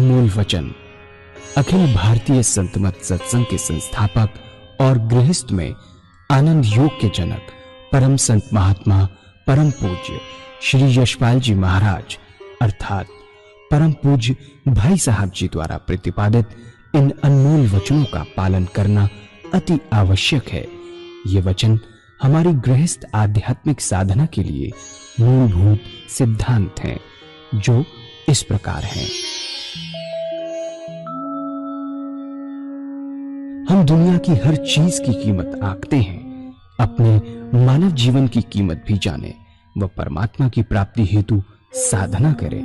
अनमोल वचन अखिल भारतीय संत मत सत्संग के संस्थापक और गृहस्थ में आनंद योग के जनक परम संत महात्मा परम पूज्य श्री यशपाल जी महाराज अर्थात परम पूज्य भाई साहब जी द्वारा प्रतिपादित इन अनमोल वचनों का पालन करना अति आवश्यक है। ये वचन हमारी गृहस्थ आध्यात्मिक साधना के लिए मूलभूत सिद्धांत हैं, जो इस प्रकार हैं। हम दुनिया की हर चीज की कीमत आंकते हैं, अपने मानव जीवन की कीमत भी जाने व परमात्मा की प्राप्ति हेतु साधना करें।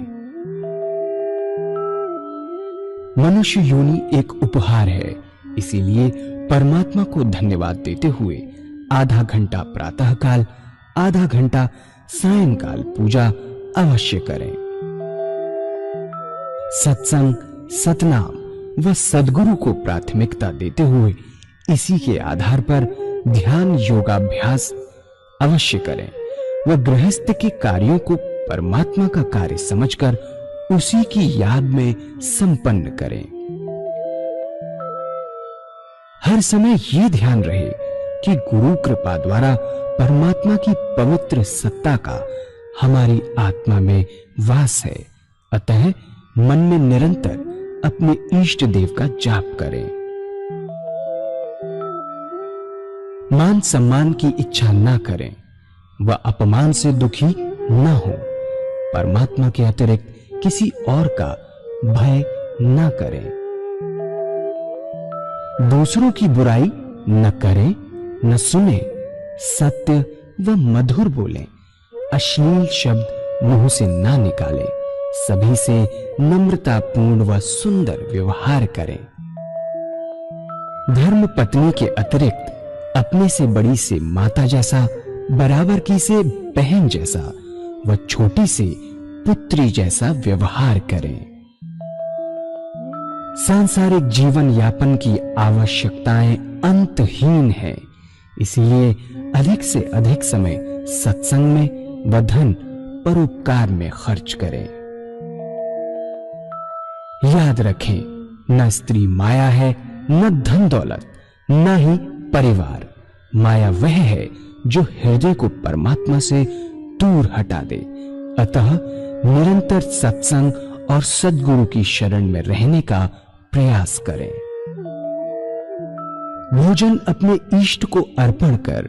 मनुष्य योनि एक उपहार है, इसीलिए परमात्मा को धन्यवाद देते हुए आधा घंटा प्रातःकाल, आधा घंटा सायंकाल पूजा अवश्य करें। सत्संग, सतनाम व सद्गुरु को प्राथमिकता देते हुए इसी के आधार पर ध्यान योगाभ्यास अवश्य करें व गृहस्थ के कार्यों को परमात्मा का कार्य समझकर उसी की याद में संपन्न करें। हर समय ये ध्यान रहे कि गुरु कृपा द्वारा परमात्मा की पवित्र सत्ता का हमारी आत्मा में वास है, अतः मन में निरंतर अपने इष्ट देव का जाप करें। मान सम्मान की इच्छा ना करें व अपमान से दुखी ना हो। परमात्मा के अतिरिक्त किसी और का भय ना करें। दूसरों की बुराई न करें, न सुने, सत्य व मधुर बोलें, अश्लील शब्द मुंह से ना निकालें, सभी से नम्रतापूर्ण व सुंदर व्यवहार करें। धर्म पत्नी के अतिरिक्त अपने से बड़ी से माता जैसा, बराबर की से बहन जैसा व छोटी से पुत्री जैसा व्यवहार करें। सांसारिक जीवन यापन की आवश्यकताएं अंतहीन है, इसलिए अधिक से अधिक समय सत्संग में व धन परोपकार में खर्च करें। याद रखें, न स्त्री माया है, न धन दौलत, न ही परिवार। माया वह है जो हृदय को परमात्मा से दूर हटा दे। अतः निरंतर सत्संग और सद्गुरु की शरण में रहने का प्रयास करें। भोजन अपने इष्ट को अर्पण कर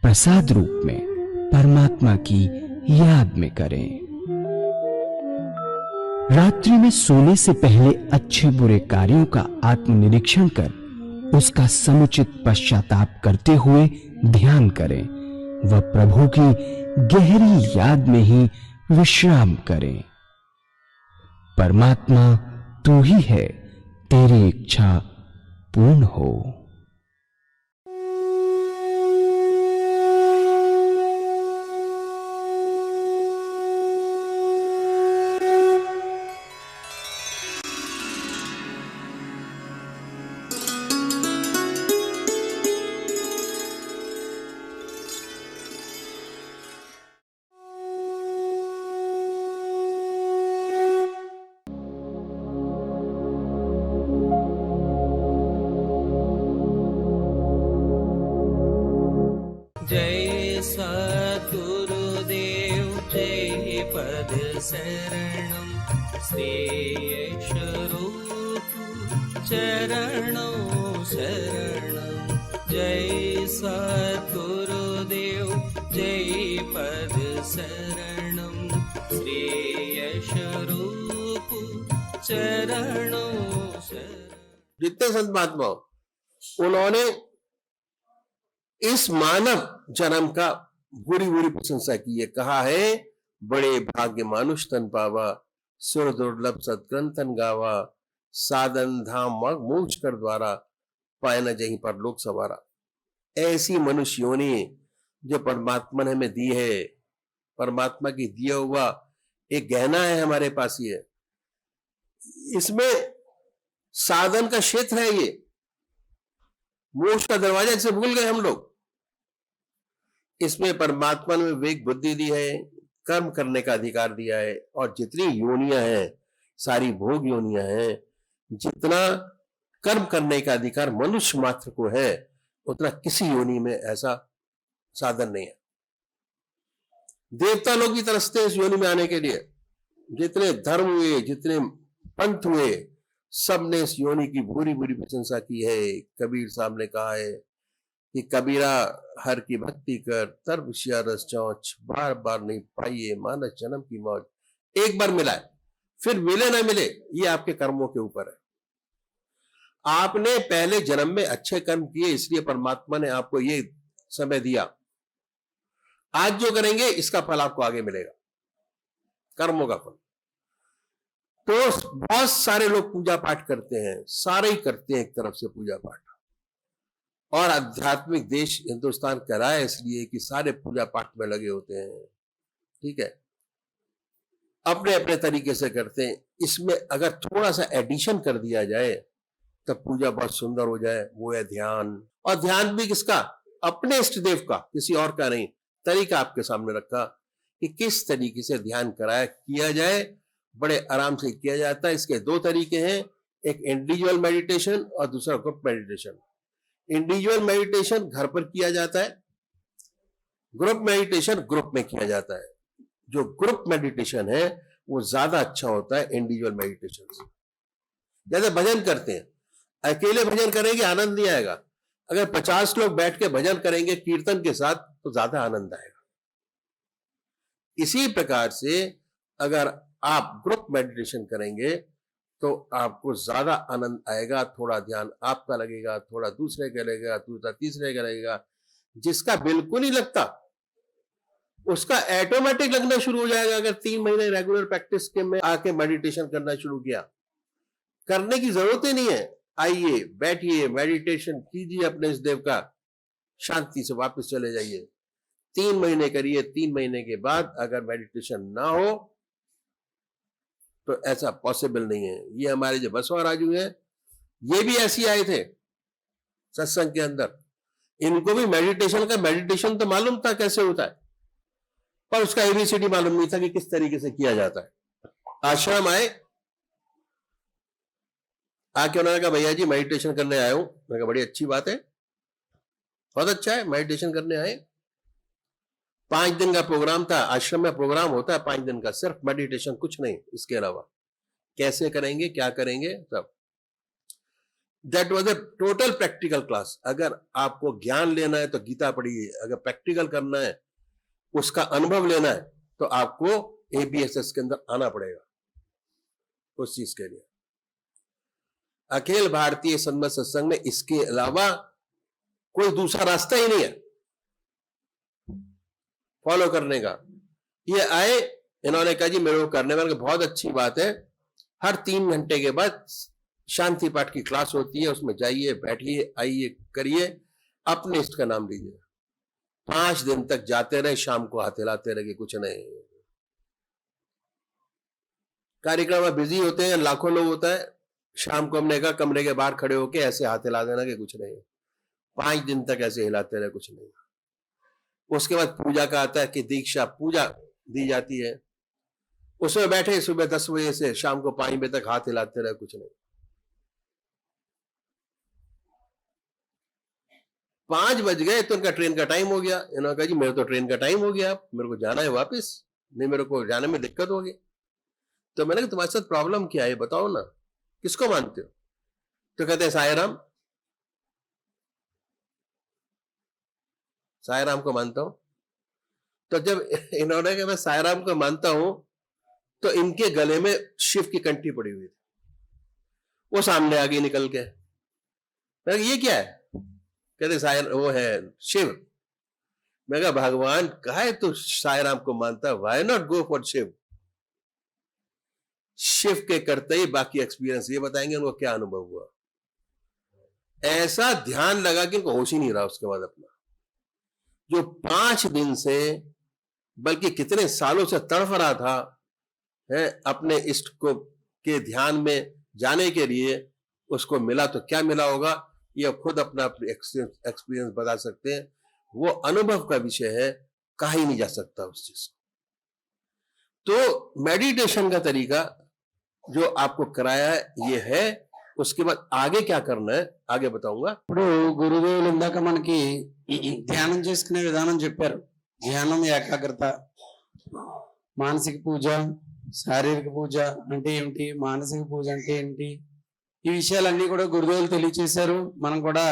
प्रसाद रूप में परमात्मा की याद में करें। रात्रि में सोने से पहले अच्छे बुरे कार्यों का आत्मनिरीक्षण कर उसका समुचित पश्चाताप करते हुए ध्यान करें व प्रभु की गहरी याद में ही विश्राम करें। परमात्मा तू ही है, तेरी इच्छा पूर्ण हो। जय सद्गुरुदेव जय पद शरणम श्री स्वरूप चरणों शरणम। जय सद्गुरुदेव जय पद शरणम श्री स्वरूप चरणों शरणम। जितने संत महात्मा उन्होंने इस मानव जन्म का बुरी बुरी प्रशंसा की है। कहा है, बड़े भाग्य मानुष तन पावा, सुर दुर्लभ सत्ग्रंथन गावा, साधन धाम मोक्ष कर द्वारा, पाए न जहीं पर लोक सवारा। ऐसी मनुष्य योनि जो परमात्मा ने हमें दी है, परमात्मा की दिया हुआ एक गहना है हमारे पास। ये इसमें साधन का क्षेत्र है, ये मोक्ष का दरवाजा जिसे भूल गए हम लोग। इसमें परमात्मा ने विवेक बुद्धि दी है, कर्म करने का अधिकार दिया है, और जितनी योनियां हैं सारी भोग योनियां हैं। जितना कर्म करने का अधिकार मनुष्य मात्र को है, उतना किसी योनि में ऐसा साधन नहीं है। देवता लोग भी तरसते हैं इस योनि में आने के लिए। जितने धर्म हुए, जितने पंथ हुए, सब ने इस योनि की बुरी बुरी प्रशंसा की है। कबीर साहब ने कहा है कि कबीरा हर की भक्ति कर, तर्ब शिया रस चौंच, बार बार नहीं पाइए मानस जन्म की मौज। एक बार मिला है, फिर मिले ना मिले ये आपके कर्मों के ऊपर है। आपने पहले जन्म में अच्छे कर्म किए, इसलिए परमात्मा ने आपको ये समय दिया। आज जो करेंगे इसका फल आपको आगे मिलेगा, कर्मों का फल। तो बहुत सारे लोग पूजा पाठ करते हैं, सारे ही करते हैं एक तरफ से पूजा पाठ, और आध्यात्मिक देश हिंदुस्तान करा है इसलिए कि सारे पूजा पाठ में लगे होते हैं। ठीक है, अपने अपने तरीके से करते हैं। इसमें अगर थोड़ा सा एडिशन कर दिया जाए तब पूजा बहुत सुंदर हो जाए, वो है ध्यान। और ध्यान भी किसका? अपने इष्ट देव का, किसी और का नहीं। तरीका आपके सामने रखा कि किस तरीके से ध्यान कराया किया जाए, बड़े आराम से किया जाता है। इसके दो तरीके हैं, एक इंडिविजुअल मेडिटेशन और दूसरा ग्रुप मेडिटेशन। इंडिविजुअल मेडिटेशन घर पर किया जाता है, ग्रुप मेडिटेशन ग्रुप में किया जाता है। जो ग्रुप मेडिटेशन है वो ज्यादा अच्छा होता है इंडिविजुअल मेडिटेशन से। जैसे भजन करते हैं, अकेले भजन करेंगे आनंद नहीं आएगा, अगर 50 लोग बैठ के भजन करेंगे कीर्तन के साथ तो ज्यादा आनंद आएगा। इसी प्रकार से अगर आप ग्रुप मेडिटेशन करेंगे तो आपको ज्यादा आनंद आएगा। थोड़ा ध्यान आपका लगेगा, थोड़ा दूसरे का लगेगा, दूसरा तीसरे का लगेगा। जिसका बिल्कुल नहीं लगता उसका ऑटोमेटिक लगना शुरू हो जाएगा। अगर 3 महीने रेगुलर प्रैक्टिस के में आके मेडिटेशन करना शुरू किया, करने की जरूरत ही नहीं है। आइए बैठिए, मेडिटेशन कीजिए अपने इस देव का, शांति से वापस चले जाइए। 3 महीने करिए, 3 महीने के बाद अगर मेडिटेशन ना हो तो ऐसा पॉसिबल नहीं है। ये हमारे जो बसवा राजू हैं, ये भी ऐसे आए थे सत्संग के अंदर। इनको भी मेडिटेशन तो मालूम था कैसे होता है, पर उसका एबीसीडी मालूम नहीं था कि किस तरीके से किया जाता है। आश्रम आए, आके उन्होंने कहा भैया जी मेडिटेशन करने आया हूं। मैंने कहा बड़ी अच्छी बात है, बहुत अच्छा है, मेडिटेशन करने आए। 5 दिन का प्रोग्राम था। आश्रम में प्रोग्राम होता है 5 दिन का, सिर्फ मेडिटेशन, कुछ नहीं इसके अलावा। कैसे करेंगे, क्या करेंगे, सब। That was a total practical class. अगर आपको ज्ञान लेना है तो गीता पढ़िए, अगर प्रैक्टिकल करना है, उसका अनुभव लेना है, तो आपको एबीएसएस के अंदर आना पड़ेगा उस चीज के लिए। अखिल भारतीय संमत सत्संग में इसके अलावा कोई दूसरा रास्ता ही नहीं है फॉलो करने का। ये आए, इन्होंने कहा जी मेरे को करने में, बहुत अच्छी बात है। हर 3 घंटे के बाद शांति पाठ की क्लास होती है, उसमें जाइए, बैठिए, आइए, करिए, अपने इष्ट का नाम लीजिए। 5 दिन तक जाते रहे, शाम को हाथ हिलाते रहे, कुछ नहीं। कार्यक्रम में बिजी होते हैं, लाखों लोग होता है। शाम को हमने कहा कमरे के बाहर खड़े होके ऐसे हाथ हिला देना कि कुछ नहीं। 5 दिन तक ऐसे हिलाते रहे, कुछ नहीं। उसके बाद पूजा का आता है कि दीक्षा पूजा दी जाती है, उसमें बैठे सुबह 10 बजे से शाम को 5 बजे तक हाथ हिलाते रहे, कुछ नहीं। 5 बज गए तो उनका ट्रेन का टाइम हो गया। इन्होंने कहा जी मेरे तो ट्रेन का टाइम हो गया, मेरे को जाना है वापस, नहीं मेरे को जाने में दिक्कत होगी। तो मैंने कहा तुम्हारे साथ प्रॉब्लम क्या है बताओ ना, किसको मानते हो? तो कहते हैं साई राम, साई राम को मानता हूं। तो जब इन्होंने कहा मैं साई राम को मानता हूं, तो इनके गले में शिव की कंठी पड़ी हुई थी। वो सामने आ गई निकल के। मैं कहा ये क्या है? कहते साई वो है शिव। मैं कहा भगवान कहा है तू साई राम को मानता, why not go for Shiva? Shiva के करते ही बाकी एक्सपीरियंस ये बताएंगे उनको क्या अनुभव हुआ। ऐसा ध्यान लगा कि उनको होश ही नहीं रहा उसके बाद अपना। जो 5 दिन से बल्कि कितने सालों से तड़फ रहा था है अपने इष्ट को के ध्यान में जाने के लिए, उसको मिला तो क्या मिला होगा ये खुद अपना एक्सपीरियंस बता सकते हैं। वो अनुभव का विषय है, कहा ही नहीं जा सकता उस चीज को। तो मेडिटेशन का तरीका जो आपको कराया ये है, उसके बाद आगे क्या करना है आगे बताऊंगा। ఇప్పుడు గురుదేవులు ఇందాక మనకి ధ్యానం చేసుకునే విధానం చెప్పారు. ధ్యానం, ఏకాగ్రత, మానసిక పూజ, శారీరక పూజ అంటే ఏమిటి, మానసిక పూజ అంటే ఏంటి, ఈ విషయాలన్నీ కూడా గురుదేవులు తెలియచేశారు. మనం కూడా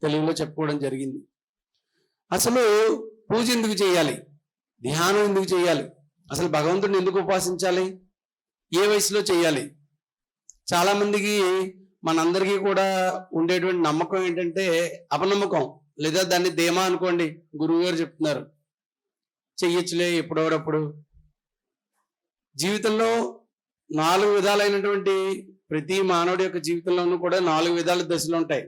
తెలుగులో చెప్పుకోవడం జరిగింది. అసలు పూజ ఎందుకు చేయాలి, ధ్యానం ఎందుకు చేయాలి, అసలు భగవంతుడిని ఎందుకు ఉపాసించాలి, ఏ వయసులో చేయాలి? చాలా మందికి, మనందరికీ కూడా ఉండేటువంటి నమ్మకం ఏంటంటే అపనమ్మకం, లేదా దాన్ని ధీమా అనుకోండి. గురువు గారు చెప్తున్నారు చెయ్యొచ్చులే ఎప్పుడోడప్పుడు. జీవితంలో 4 విధాలైనటువంటి ప్రతి మానవుడి యొక్క జీవితంలోనూ కూడా 4 విధాల దశలు ఉంటాయి.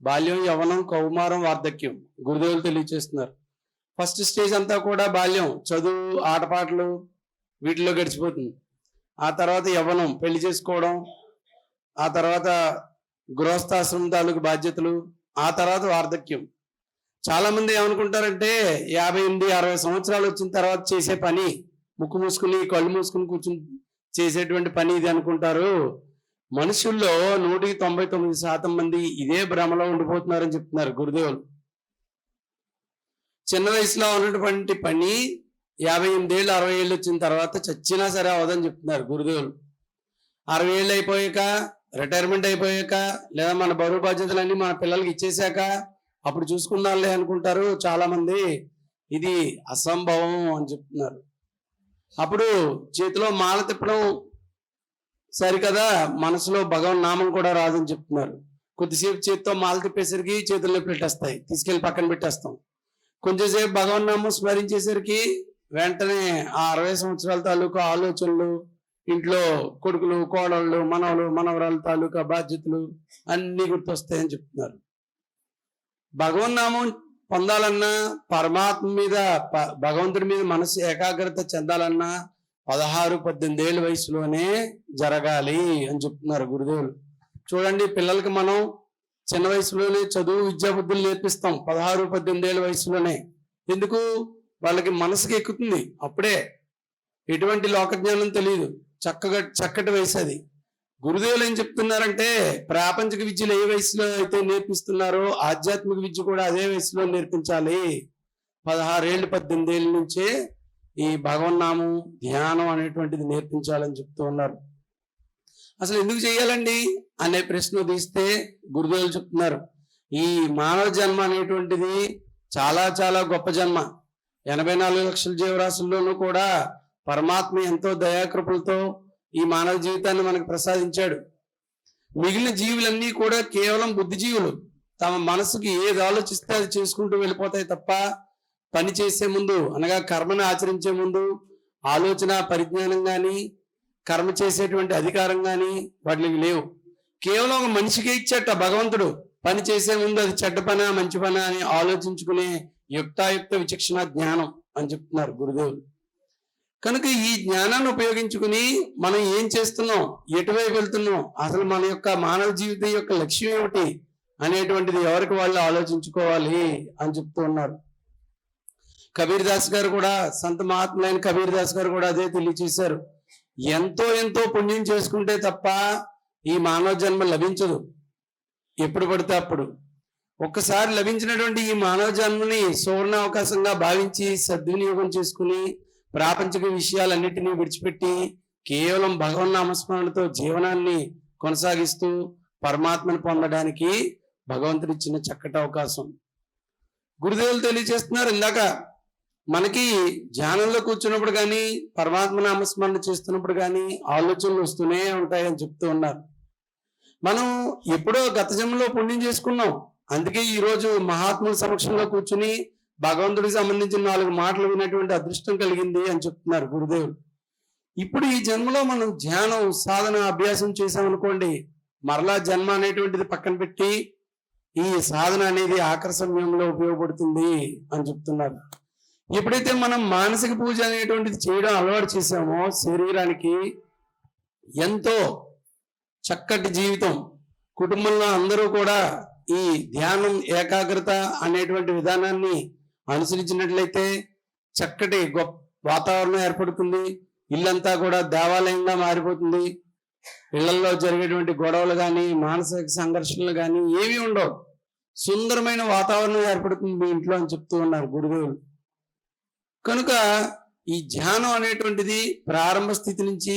బాల్యం, యవ్వనం, కౌమారం, వార్ధక్యం. గురుదేవులు తెలియచేస్తున్నారు. ఫస్ట్ స్టేజ్ అంతా కూడా బాల్యం, చదువు, ఆటపాటలు, వీటిలో గడిచిపోతుంది. ఆ తర్వాత యవ్వనం, పెళ్లి చేసుకోవడం, ఆ తర్వాత గృహస్థాశ్రమం తాలూకు బాధ్యతలు, ఆ తర్వాత వార్ధక్యం. చాలా మంది ఏమనుకుంటారంటే 58-60 సంవత్సరాలు వచ్చిన తర్వాత చేసే పని, ముక్కు మూసుకుని కళ్ళు మూసుకుని కూర్చుని చేసేటువంటి పని ఇది అనుకుంటారు. మనుషుల్లో 199% మంది ఇదే భ్రమలో ఉండిపోతున్నారని చెప్తున్నారు గురుదేవులు. చిన్న వయసులో ఉన్నటువంటి పని 58 ఏళ్ళు 60 ఏళ్ళు వచ్చిన తర్వాత చచ్చినా సరే అవదని చెప్తున్నారు గురుదేవులు. 60 ఏళ్ళు అయిపోయాక, రిటైర్మెంట్ అయిపోయాక, లేదా మన బరువు బాధ్యతలన్నీ మన పిల్లలకి ఇచ్చేసాక అప్పుడు చూసుకుందాంలే అనుకుంటారు చాలా మంది. ఇది అసంభవం అని చెప్తున్నారు. అప్పుడు చేతిలో మాల తిప్పడం సరికదా, మనసులో భగవన్ నామం కూడా రాదని చెప్తున్నారు. కొద్దిసేపు చేతితో మాల తిప్పేసరికి చేతుల్లో పెట్టేస్తాయి, తీసుకెళ్లి పక్కన పెట్టేస్తాం. కొంచెంసేపు భగవన్ నామం స్మరించేసరికి వెంటనే ఆ 60 సంవత్సరాల తాలూకా ఆలోచనలు, ఇంట్లో కొడుకులు, కోడళ్ళు, మనవలు, మనవరాల తాలూకా బాధ్యతలు అన్ని గుర్తొస్తాయని చెప్తున్నారు. భగవన్ నామం పొందాలన్నా, పరమాత్మ మీద, భగవంతుడి మీద మనసు ఏకాగ్రత చెందాలన్నా 16-18 ఏళ్ళ వయసులోనే జరగాలి అని చెప్తున్నారు గురుదేవులు. చూడండి, పిల్లలకి మనం చిన్న వయసులోనే చదువు, విద్యాబుద్ధులు నేర్పిస్తాం 16-18 ఏళ్ళ వయసులోనే. ఎందుకు? వాళ్ళకి మనసుకి ఎక్కుతుంది అప్పుడే. ఎటువంటి లోకజ్ఞానం తెలియదు, చక్కటి వయసు అది. గురుదేవులు ఏం చెప్తున్నారంటే ప్రాపంచిక విద్యలు ఏ వయసులో అయితే నేర్పిస్తున్నారో ఆధ్యాత్మిక విద్య కూడా అదే వయసులో నేర్పించాలి. 16 ఏళ్ళు 18 ఏళ్ళ నుంచే ఈ భగవన్నామం, ధ్యానం అనేటువంటిది నేర్పించాలని చెప్తూ ఉన్నారు. అసలు ఎందుకు చేయాలండి అనే ప్రశ్న తీస్తే గురుదేవులు చెప్తున్నారు, ఈ మానవ జన్మ అనేటువంటిది చాలా చాలా గొప్ప జన్మ. 84 లక్షల జీవరాశుల్లోనూ కూడా పరమాత్మ ఎంతో దయాకృపలతో ఈ మానవ జీవితాన్ని మనకు ప్రసాదించాడు. మిగిలిన జీవులన్నీ కూడా కేవలం బుద్ధిజీవులు. తమ మనసుకి ఏది ఆలోచిస్తే అది చేసుకుంటూ వెళ్ళిపోతాయి తప్ప పని చేసే ముందు, అనగా కర్మను ఆచరించే ముందు ఆలోచన, పరిజ్ఞానం కానీ, కర్మ చేసేటువంటి అధికారం కానీ వాటికి లేవు. కేవలం ఒక మనిషికి ఇచ్చేట భగవంతుడు పని చేసే ముందు అది చెడ్డ పనా మంచి పనా అని ఆలోచించుకునే యుక్తాయుక్త విచక్షణ జ్ఞానం అని చెప్తున్నారు గురుదేవులు. కనుక ఈ జ్ఞానాన్ని ఉపయోగించుకుని మనం ఏం చేస్తున్నాం, ఎటువైపు వెళ్తున్నాం, అసలు మన యొక్క మానవ జీవితం యొక్క లక్ష్యం ఏమిటి అనేటువంటిది ఎవరికి వాళ్ళు ఆలోచించుకోవాలి అని చెప్తూ ఉన్నారు. కబీర్ దాస్ గారు కూడా, సంత మహాత్ములైన కబీర్ దాస్ గారు కూడా అదే తెలియచేశారు. ఎంతో ఎంతో పుణ్యం చేసుకుంటే తప్ప ఈ మానవ జన్మ లభించదు ఎప్పుడు పడితే అప్పుడు. ఒక్కసారి లభించినటువంటి ఈ మానవ జన్మని సువర్ణ అవకాశంగా భావించి సద్వినియోగం చేసుకుని ప్రాపంచిక విషయాలన్నిటినీ విడిచిపెట్టి కేవలం భగవన్ నామస్మరణతో జీవనాన్ని కొనసాగిస్తూ పరమాత్మను పొందడానికి భగవంతుడు ఇచ్చిన చక్కటి అవకాశం. గురుదేవులు తెలియజేస్తున్నారు, ఇందాక మనకి ధ్యానంలో కూర్చున్నప్పుడు కానీ, పరమాత్మ నామస్మరణ చేస్తున్నప్పుడు కానీ ఆలోచనలు వస్తూనే ఉంటాయని చెప్తూ ఉన్నారు. మనం ఎప్పుడో గత జన్మలో పుణ్యం చేసుకున్నాం, అందుకే ఈరోజు మహాత్ముల సమక్షంలో కూర్చుని భగవంతుడికి సంబంధించిన 4 మాటలు వినేటువంటి అదృష్టం కలిగింది అని చెప్తున్నారు గురుదేవులు. ఇప్పుడు ఈ జన్మలో మనం ధ్యానం, సాధన, అభ్యాసం చేసామనుకోండి, మరలా జన్మ అనేటువంటిది పక్కన పెట్టి ఈ సాధన అనేది ఆఖరి సమయంలో ఉపయోగపడుతుంది అని చెప్తున్నారు. ఎప్పుడైతే మనం మానసిక పూజ అనేటువంటిది చేయడం అలవాటు చేసామో, శరీరానికి ఎంతో చక్కటి జీవితం, కుటుంబంలో అందరూ కూడా ఈ ధ్యానం, ఏకాగ్రత అనేటువంటి విధానాన్ని అనుసరించినట్లయితే చక్కటి గొప్ప వాతావరణం ఏర్పడుతుంది. ఇల్లంతా కూడా దేవాలయంగా మారిపోతుంది. ఇళ్లలో జరిగేటువంటి గొడవలు కానీ మానసిక సంఘర్షణలు కానీ ఏవి ఉండవు. సుందరమైన వాతావరణం ఏర్పడుతుంది మీ ఇంట్లో అని చెప్తూ ఉన్నారు గురుదేవులు. కనుక ఈ ధ్యానం అనేటువంటిది ప్రారంభ స్థితి నుంచి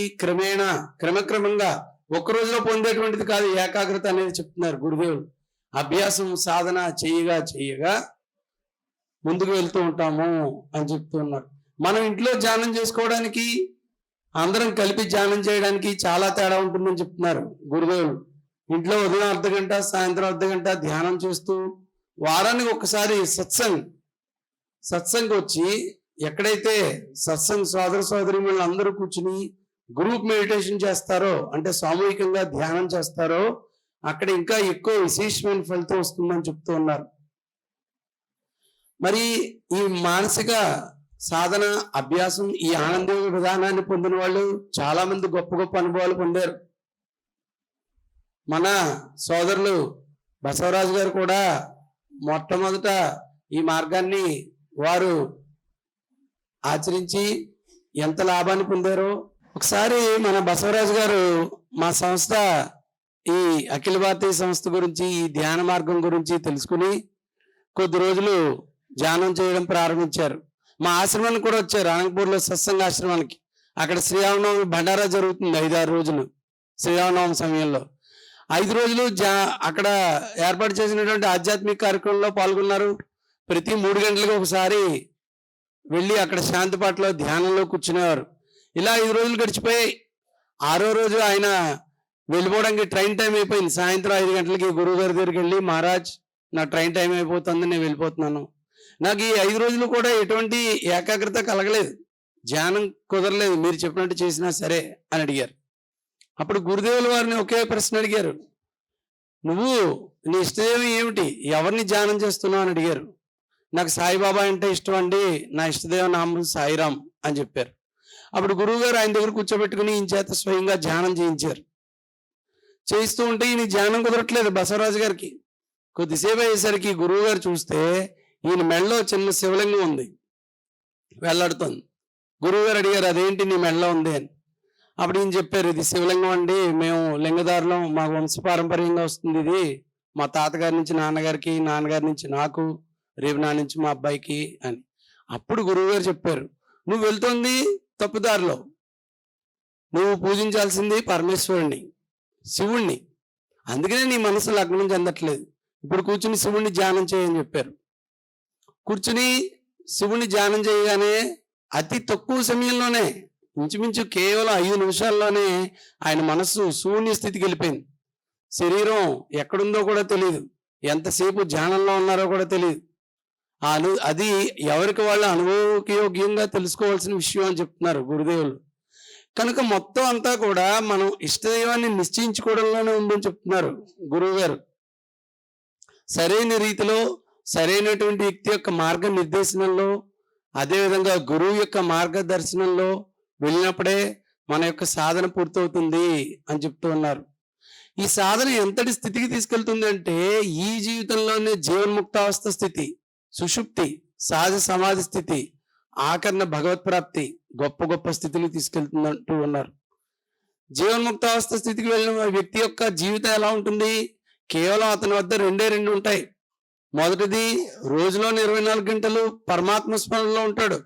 క్రమక్రమంగా ఒక్క రోజులో పొందేటువంటిది కాదు. ఏకాగ్రత అనేది చెప్తున్నారు గురుదేవులు. అభ్యాసం సాధన చేయగా ముందుకు వెళ్తూ ఉంటాము అని చెప్తూ ఉన్నారు. మనం ఇంట్లో ధ్యానం చేసుకోవడానికి అందరం కలిపి ధ్యానం చేయడానికి చాలా తేడా ఉంటుందని చెప్తున్నారు గురుదేవులు. ఇంట్లో ఉదయం అర్ధగంట, సాయంత్రం అర్ధగంట ధ్యానం చేస్తూ వారానికి ఒకసారి సత్సంగ్ వచ్చి ఎక్కడైతే సత్సంగ్ సోదర సోదరీమణులు అందరూ కూర్చుని గ్రూప్ మెడిటేషన్ చేస్తారో, అంటే సామూహికంగా ధ్యానం చేస్తారో, అక్కడ ఇంకా ఎక్కువ విశేషమైన ఫలితం వస్తుందని చెప్తూ ఉన్నారు. మరి ఈ మానసిక సాధన అభ్యాసం, ఈ ఆనంద విధానాన్ని పొందిన వాళ్ళు చాలా మంది గొప్ప గొప్ప అనుభవాలు పొందారు. మన సోదరులు బసవరాజు గారు కూడా మొట్టమొదట ఈ మార్గాన్ని వారు ఆచరించి ఎంత లాభాన్ని పొందారో ఒకసారి మన బసవరాజు గారు మా సంస్థ ఈ అఖిల భారతీయ సంస్థ గురించి, ఈ ధ్యాన మార్గం గురించి తెలుసుకుని కొద్ది రోజులు ధ్యానం చేయడం ప్రారంభించారు. మా ఆశ్రమానికి కూడా వచ్చారు, అనంతపూర్లో సత్సంగ ఆశ్రమానికి. అక్కడ శ్రీరామనవమి బండారా జరుగుతుంది 5-6 రోజులు. శ్రీరామనవమి సమయంలో 5 రోజులు అక్కడ ఏర్పాటు చేసినటువంటి ఆధ్యాత్మిక కార్యక్రమంలో పాల్గొన్నారు. ప్రతి 3 గంటలకు ఒకసారి వెళ్ళి అక్కడ శాంతిపాటలో ధ్యానంలో కూర్చునేవారు. ఇలా 5 రోజులు గడిచిపోయాయి. 6వ రోజు ఆయన వెళ్ళిపోవడానికి ట్రైన్ టైం అయిపోయింది. సాయంత్రం 5 గంటలకి గురువు గారి దగ్గరికి వెళ్ళి, మహారాజ్ నా ట్రైన్ టైం అయిపోతుంది, నేను వెళ్ళిపోతున్నాను. నాకు ఈ 5 రోజులు కూడా ఎటువంటి ఏకాగ్రత కలగలేదు, ధ్యానం కుదరలేదు, మీరు చెప్పినట్టు చేసినా సరే అని అడిగారు. అప్పుడు గురుదేవుల వారిని ఒకే ప్రశ్న అడిగారు, నువ్వు నీ ఇష్టదేవం ఏమిటి, ఎవరిని ధ్యానం చేస్తున్నావు అని అడిగారు. నాకు సాయిబాబా అంటే ఇష్టం అండి, నా ఇష్టదేవ నామం సాయిరామ్ అని చెప్పారు. అప్పుడు గురువు గారు ఆయన దగ్గర కూర్చోబెట్టుకుని ఈయన చేత స్వయంగా ధ్యానం చేయించారు. చేయిస్తూ ఉంటే ఈయన ధ్యానం కుదరట్లేదు బసవరాజు గారికి. కొద్దిసేపు అయ్యేసరికి గురువు గారు చూస్తే ఈయన మెడలో చిన్న శివలింగం ఉంది, వెళ్లాడుతుంది. గురువు గారు అడిగారు, అదేంటి నీ మెడలో ఉంది అని. అప్పుడు ఈయన చెప్పారు, ఇది శివలింగం అండి, మేము లింగదారులం, మా వంశపారంపర్యంగా వస్తుంది ఇది, మా తాతగారి నుంచి నాన్నగారికి, నాన్నగారి నుంచి నాకు, రేపు నా నుంచి మా అబ్బాయికి అని. అప్పుడు గురువు గారు చెప్పారు, నువ్వు వెళ్తోంది తప్పుదారిలో, నువ్వు పూజించాల్సింది పరమేశ్వరుణ్ణి, శివుణ్ణి, అందుకనే నీ మనసు లగ్నం చెందట్లేదు. ఇప్పుడు కూర్చుని శివుణ్ణి ధ్యానం చేయని చెప్పారు. కూర్చుని శివుణ్ణి ధ్యానం చేయగానే అతి తక్కువ సమయంలోనే, ఇంచుమించు కేవలం 5 నిమిషాల్లోనే ఆయన మనస్సు శూన్య స్థితికి వెళ్ళిపోయింది. శరీరం ఎక్కడుందో కూడా తెలియదు, ఎంతసేపు ధ్యానంలో ఉన్నారో కూడా తెలియదు. అది ఎవరికి వాళ్ళ అనుభవయోగ్యంగా తెలుసుకోవాల్సిన విషయం అని చెప్తున్నారు గురుదేవులు. కనుక మొత్తం అంతా కూడా మనం ఇష్టదైవాన్ని నిశ్చయించుకోవడంలోనే ఉందని చెప్తున్నారు గురువు గారు. సరైన రీతిలో సరైనటువంటి వ్యక్తి యొక్క మార్గ నిర్దేశనంలో, అదేవిధంగా గురువు యొక్క మార్గదర్శనంలో వెళ్ళినప్పుడే మన యొక్క సాధన పూర్తవుతుంది అని చెప్తూ ఉన్నారు. ఈ సాధన ఎంతటి స్థితికి తీసుకెళ్తుంది అంటే, ఈ జీవితంలోనే జీవన్ముక్తావస్థ స్థితి, సుషుప్తి, సహజ సమాధి స్థితి, ఆకరణ భగవత్ ప్రాప్తి, గొప్ప గొప్ప స్థితిని తీసుకెళ్తుందంటూ ఉన్నారు. జీవన్ముక్తావస్థ స్థితికి వెళ్ళిన వ్యక్తి యొక్క జీవితం ఎలా ఉంటుంది? కేవలం అతని వద్ద 2 ఉంటాయి. మొదటిది, రోజులో 24 గంటలు పరమాత్మ స్మరణలో ఉంటాడు.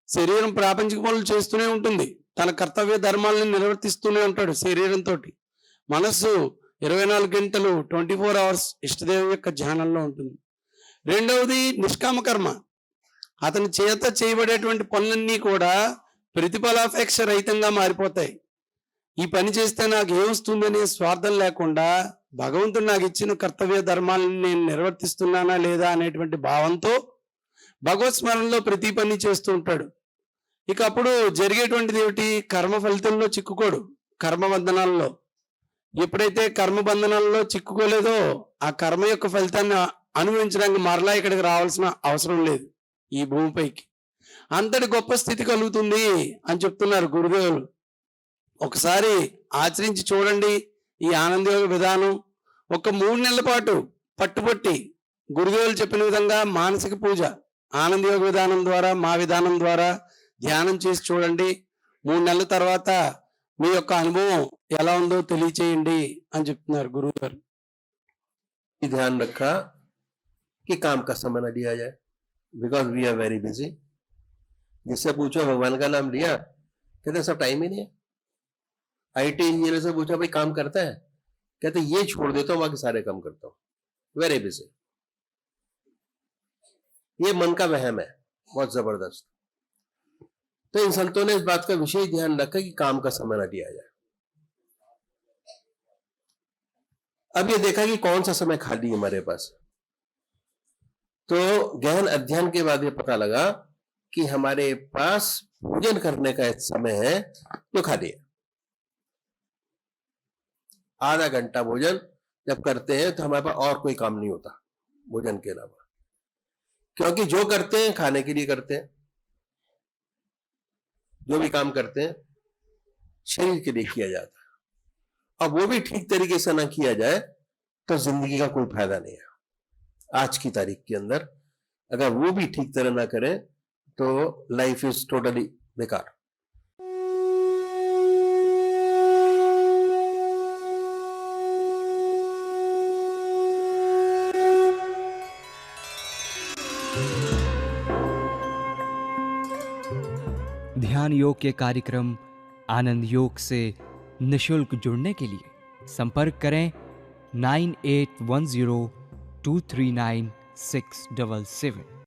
శరీరం ప్రాపంచిక పనులు చేస్తూనే ఉంటుంది, తన కర్తవ్య ధర్మాలను నిర్వర్తిస్తూనే ఉంటాడు శరీరంతో. మనస్సు 24 గంటలు 24 hours ఇష్టదేవం యొక్క ధ్యానంలో ఉంటుంది. రెండవది నిష్కామ కర్మ. అతని చేత చేయబడేటువంటి పనులన్నీ కూడా ప్రతిఫలాపేక్ష రహితంగా మారిపోతాయి. ఈ పని చేస్తే నాకు ఏమొస్తుందనే స్వార్థం లేకుండా, భగవంతుడు నాకు ఇచ్చిన కర్తవ్య ధర్మాలను నేను నిర్వర్తిస్తున్నానా లేదా అనేటువంటి భావంతో భగవత్ స్మరణలో ప్రతి పని చేస్తూ ఉంటాడు. ఇక అప్పుడు జరిగేటువంటిది ఏమిటి? కర్మ ఫలితంలో చిక్కుకోడు, కర్మబంధనాల్లో. ఎప్పుడైతే కర్మబంధనాల్లో చిక్కుకోలేదో, ఆ కర్మ యొక్క ఫలితాన్ని అనుభవించడానికి మరలా ఇక్కడికి రావాల్సిన అవసరం లేదు ఈ భూమిపైకి. అంతటి గొప్ప స్థితి కలుగుతుంది అని చెప్తున్నారు గురుదేవులు. ఒకసారి ఆచరించి చూడండి ఈ ఆనందయోగ విధానం. ఒక 3 నెలల పాటు పట్టుబట్టి గురుదేవులు చెప్పిన విధంగా మానసిక పూజ ఆనందయోగ విధానం ద్వారా, మా విధానం ద్వారా ధ్యానం చేసి చూడండి. 3 నెలల తర్వాత మీ యొక్క అనుభవం ఎలా ఉందో తెలియచేయండి అని చెప్తున్నారు గురువు గారు. ध्यान रखा कि काम का समय न दिया जाए, because we are very busy. जिससे पूछो भगवान का नाम लिया, कहते सब टाइम ही नहीं है. आईटी इंजीनियर से पूछा भाई काम करता है, कहते ये छोड़ देता हूँ बाकी सारे काम करता हूँ, वेरी बिजी. ये मन का वहम है बहुत जबरदस्त. तो इन संतों ने इस बात का विशेष ध्यान रखा कि काम का समय न दिया जाए. अब ये देखा कि कौन सा समय खाली है हमारे पास. तो गहन अध्ययन के बाद ये पता लगा कि हमारे पास भोजन करने का एक समय है जो खाली है. आधा घंटा भोजन जब करते हैं तो हमारे पास और कोई काम नहीं होता भोजन के अलावा, क्योंकि जो करते हैं खाने के लिए करते हैं. जो भी काम करते हैं शरीर के लिए किया जाता है. अब वो भी ठीक तरीके से ना किया जाए तो जिंदगी का कोई फायदा नहीं है. आज की तारीख के अंदर अगर वो भी ठीक तरह ना करें तो लाइफ इज टोटली बेकार. ध्यान योग के कार्यक्रम आनंद योग से निशुल्क जुड़ने के लिए संपर्क करें 9810239677.